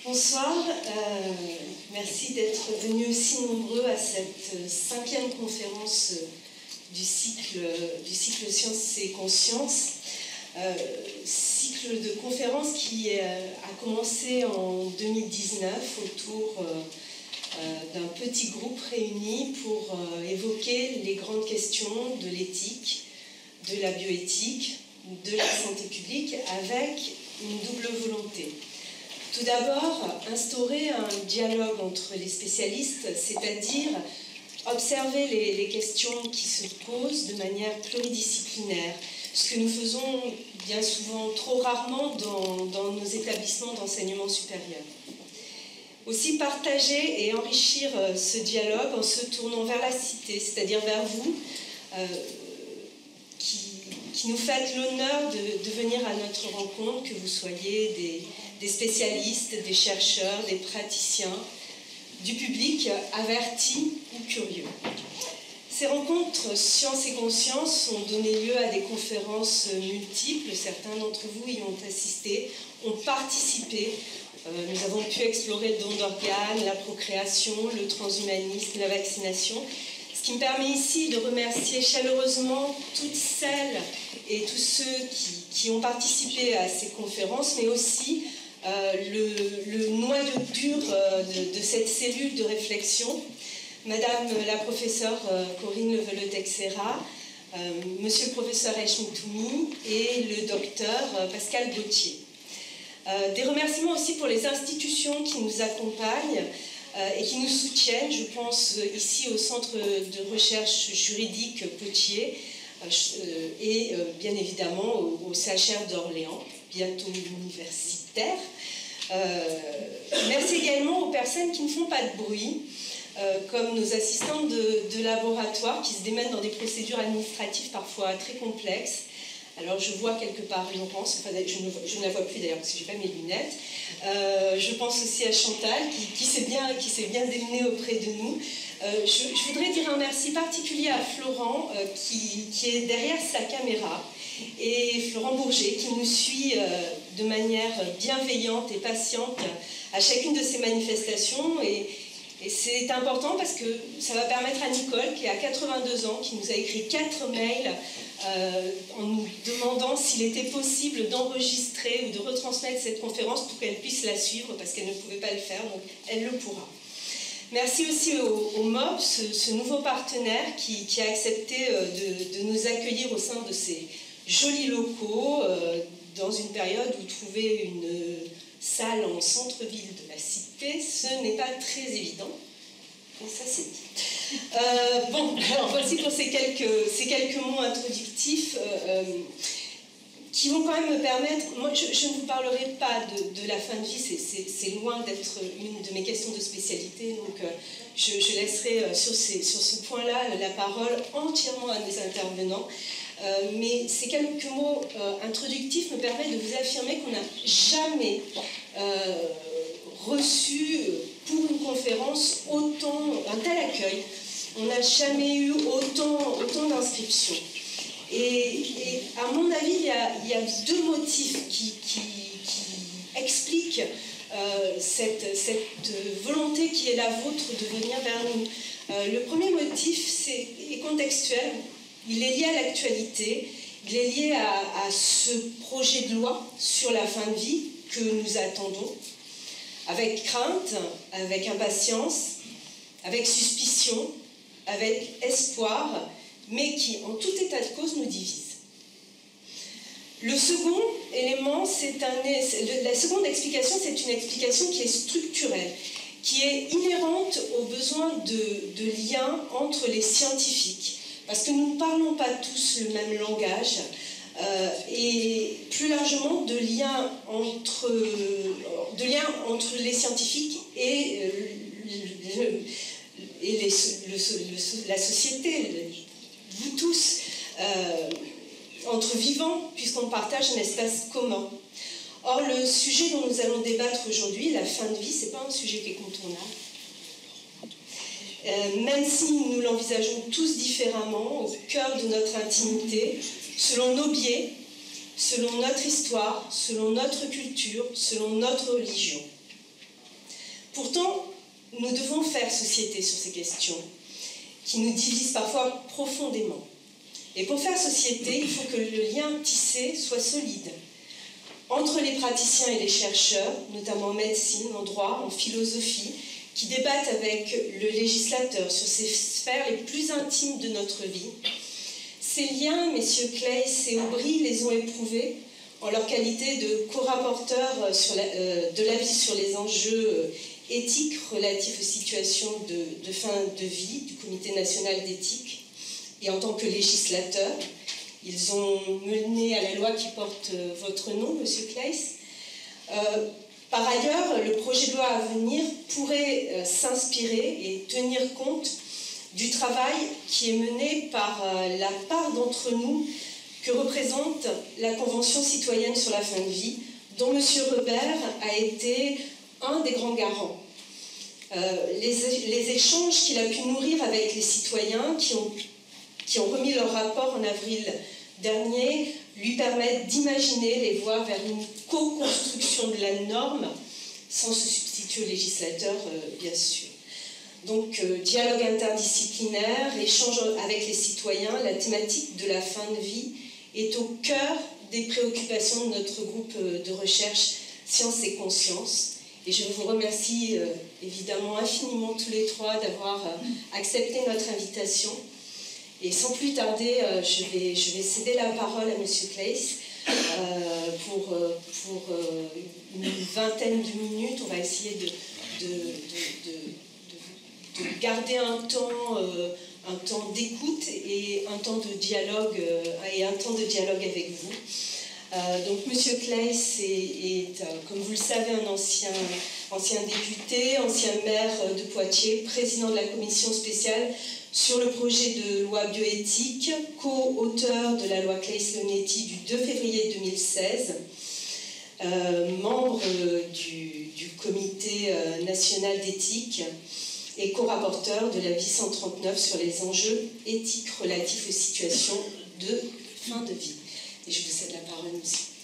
Bonsoir, merci d'être venus aussi nombreux à cette 5e conférence du cycle Sciences et Conscience. Cycle de conférences qui a commencé en 2019 autour d'un petit groupe réuni pour évoquer les grandes questions de l'éthique, de la bioéthique, de la santé publique avec une double volonté. Tout d'abord, instaurer un dialogue entre les spécialistes, c'est-à-dire observer les questions qui se posent de manière pluridisciplinaire, ce que nous faisons bien souvent trop rarement dans nos établissements d'enseignement supérieur. Aussi partager et enrichir ce dialogue en se tournant vers la cité, c'est-à-dire vers vous, qui nous faites l'honneur de venir à notre rencontre, que vous soyez des spécialistes, des chercheurs, des praticiens, du public averti ou curieux. Ces rencontres Sciences et Conscience ont donné lieu à des conférences multiples. Certains d'entre vous y ont assisté, ont participé. Nous avons pu explorer le don d'organes, la procréation, le transhumanisme, la vaccination. Ce qui me permet ici de remercier chaleureusement toutes celles et tous ceux qui ont participé à ces conférences, mais aussi le noyau dur de cette cellule de réflexion, Madame la professeure Corinne Leveleux-Texera, Monsieur le professeur Eshmitoumi et le docteur Pascal Gauthier. Des remerciements aussi pour les institutions qui nous accompagnent et qui nous soutiennent. Je pense ici au Centre de recherche juridique Potier et bien évidemment au CHR d'Orléans, bientôt universitaire. Merci également aux personnes qui ne font pas de bruit, comme nos assistantes de laboratoire qui se démènent dans des procédures administratives parfois très complexes. Alors je vois quelque part Laurence, enfin, je ne la vois plus d'ailleurs parce que je n'ai pas mes lunettes. Je pense aussi à Chantal qui s'est bien démenée auprès de nous. Je voudrais dire un merci particulier à Florent qui est derrière sa caméra, et Florent Bourget qui nous suit de manière bienveillante et patiente à chacune de ces manifestations. Et c'est important parce que ça va permettre à Nicole, qui a 82 ans, qui nous a écrit 4 mails en nous demandant s'il était possible d'enregistrer ou de retransmettre cette conférence pour qu'elle puisse la suivre, parce qu'elle ne pouvait pas le faire, donc elle le pourra. Merci aussi au MOB, ce nouveau partenaire qui a accepté de nous accueillir au sein de ces jolis locaux, dans une période où trouver une salle en centre-ville de la cité, ce n'est pas très évident. Et ça, c'est dit. Bon, alors voici pour ces quelques mots introductifs qui vont quand même me permettre... Moi, je ne vous parlerai pas de la fin de vie, c'est loin d'être une de mes questions de spécialité, donc je laisserai sur ce point-là la parole entièrement à mes intervenants. Mais ces quelques mots introductifs me permettent de vous affirmer qu'on n'a jamais reçu pour une conférence un tel accueil. On n'a jamais eu autant d'inscriptions. Et à mon avis, il y a 2 motifs qui expliquent cette volonté qui est la vôtre de venir vers nous. Le premier motif est contextuel. Il est lié à l'actualité, il est lié à ce projet de loi sur la fin de vie que nous attendons, avec crainte, avec impatience, avec suspicion, avec espoir, mais qui, en tout état de cause, nous divise. Le second élément, la seconde explication, c'est une explication qui est structurelle, qui est inhérente au besoin de lien entre les scientifiques. Parce que nous ne parlons pas tous le même langage, et plus largement de lien entre les scientifiques et la société, vous tous, entre vivants, puisqu'on partage un espace commun. Or, le sujet dont nous allons débattre aujourd'hui, la fin de vie, ce n'est pas un sujet qui est contournable. Même si nous l'envisageons tous différemment, au cœur de notre intimité, selon nos biais, selon notre histoire, selon notre culture, selon notre religion. Pourtant, nous devons faire société sur ces questions qui nous divisent parfois profondément. Et pour faire société, il faut que le lien tissé soit solide entre les praticiens et les chercheurs, notamment en médecine, en droit, en philosophie, qui débattent avec le législateur sur ces sphères les plus intimes de notre vie. Ces liens, messieurs Claeys et Aubry les ont éprouvés en leur qualité de co-rapporteurs de l'avis sur les enjeux éthiques relatifs aux situations de fin de vie du Comité national d'éthique, et en tant que législateurs. Ils ont mené à la loi qui porte votre nom, monsieur Claeys. Par ailleurs, le projet de loi à venir pourrait s'inspirer et tenir compte du travail qui est mené par la part d'entre nous que représente la Convention citoyenne sur la fin de vie, dont M. Robert a été un des grands garants. Les échanges qu'il a pu nourrir avec les citoyens qui ont remis leur rapport en avril dernier lui permettent d'imaginer les voies vers une co-construction de la norme, sans se substituer au législateur, bien sûr. Donc, dialogue interdisciplinaire, échange avec les citoyens, la thématique de la fin de vie est au cœur des préoccupations de notre groupe de recherche Sciences et Conscience. Et je vous remercie évidemment infiniment tous les trois d'avoir accepté notre invitation. Et sans plus tarder, je vais céder la parole à M. Claeys pour une vingtaine de minutes. On va essayer de garder un temps d'écoute et un temps de dialogue avec vous. Donc M. Claeys est, comme vous le savez, un ancien député, ancien maire de Poitiers, président de la commission spéciale sur le projet de loi bioéthique, co-auteur de la loi Claeys-Leonetti du 2 février 2016, membre du comité national d'éthique et co-rapporteur de l'avis 139 sur les enjeux éthiques relatifs aux situations de fin de vie. Et je vous cède la parole, monsieur.